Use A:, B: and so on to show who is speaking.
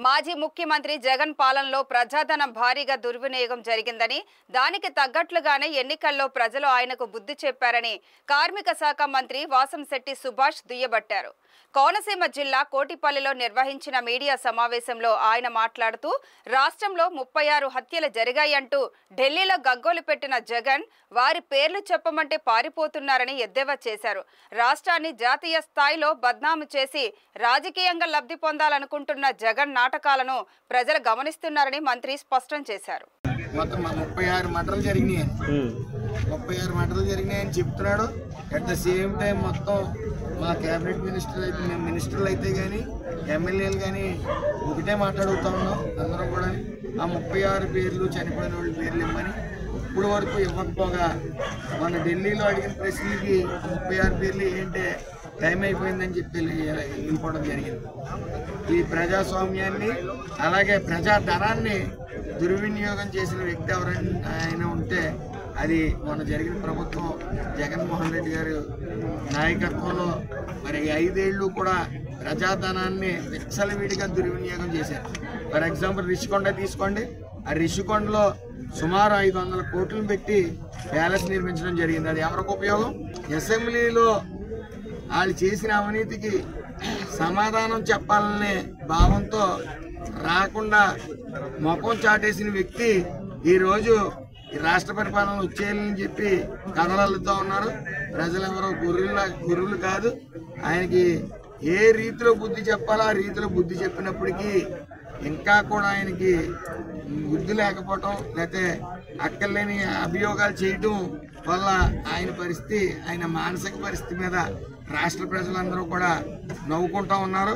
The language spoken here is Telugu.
A: మాజీ ముఖ్యమంత్రి జగన్ పాలనలో ప్రజాధనం భారీగా దుర్వినియోగం జరిగిందని, దానికి తగ్గట్లుగానే ఎన్నికల్లో ప్రజలు ఆయనకు బుద్ధి చెప్పారని కార్మిక శాఖ మంత్రి వాసంశెట్టి సుభాష్ దుయ్యబట్టారు. కోనసీమ జిల్లా కోటిపల్లిలో నిర్వహించిన మీడియా సమావేశంలో ఆయన మాట్లాడుతూ, రాష్ట్రంలో 36 హత్యలు జరిగాయంటూ ఢిల్లీలో గగ్గోలు పెట్టిన జగన్ వారి పేర్లు చెప్పమంటే పారిపోతున్నారని ఎద్దేవా చేశారు. రాష్ట్రాన్ని జాతీయ స్థాయిలో బద్నాము చేసి రాజకీయంగా లబ్ధి పొందాలనుకుంటున్న జగన్ నాటకాలను ప్రజలు గమనిస్తున్నారని మంత్రి స్పష్టం చేశారు.
B: మొత్తం 36 మర్డర్లు జరిగినాయని చెప్తున్నాడు. అట్ ద సేమ్ టైం మొత్తం మా క్యాబినెట్ మినిస్టర్లు అయితే కానీ ఎమ్మెల్యేలు కానీ ఒకటే మాట్లాడుతూ ఉన్నాం. అందరం కూడా ఆ 36 పేర్లు చనిపోయిన వాళ్ళ పేర్లు ఇవ్వమని ఇప్పుడు వరకు ఇవ్వకపోగా మన ఢిల్లీలో అడిగిన ప్రశ్నలకి 36 పేర్లు ఏంటంటే టైం అయిపోయిందని చెప్పి వెళ్ళిపోవడం జరిగింది. ఈ ప్రజాస్వామ్యాన్ని అలాగే ప్రజాధనాన్ని దుర్వినియోగం చేసిన వ్యక్తి ఎవరైనా ఉంటే అది మొన్న జరిగిన ప్రభుత్వం జగన్మోహన్ రెడ్డి గారు నాయకత్వంలో మరి 5 ఏళ్ళు కూడా ప్రజాధనాన్ని విచ్చలవిడిగా దుర్వినియోగం చేశారు. ఫర్ ఎగ్జాంపుల్ రిషికొండ తీసుకోండి. ఆ రిషికొండలో సుమారు 500 కోట్లు పెట్టి ప్యాలెస్ నిర్మించడం జరిగింది. అది ఎవరికి ఉపయోగం? అసెంబ్లీలో వాళ్ళు చేసిన అవినీతికి సమాధానం చెప్పాలనే భావంతో రాకుండా ముఖం చాటేసిన వ్యక్తి ఈరోజు ఈ రాష్ట్ర పరిపాలన వచ్చేయాలని చెప్పి కథలల్లుతూ ఉన్నారు. ప్రజలు ఎవరో గుర్రులు కాదు. ఆయనకి ఏ రీతిలో బుద్ధి చెప్పాలో ఆ రీతిలో బుద్ధి చెప్పినప్పటికీ ఇంకా కూడా ఆయనకి బుద్ధి లేకపోవటం, లేకపోతే అక్కర్లేని అభియోగాలు చేయటం వల్ల ఆయన మానసిక పరిస్థితి మీద రాష్ట్ర ప్రజలందరూ కూడా నవ్వుకుంటూ ఉన్నారు.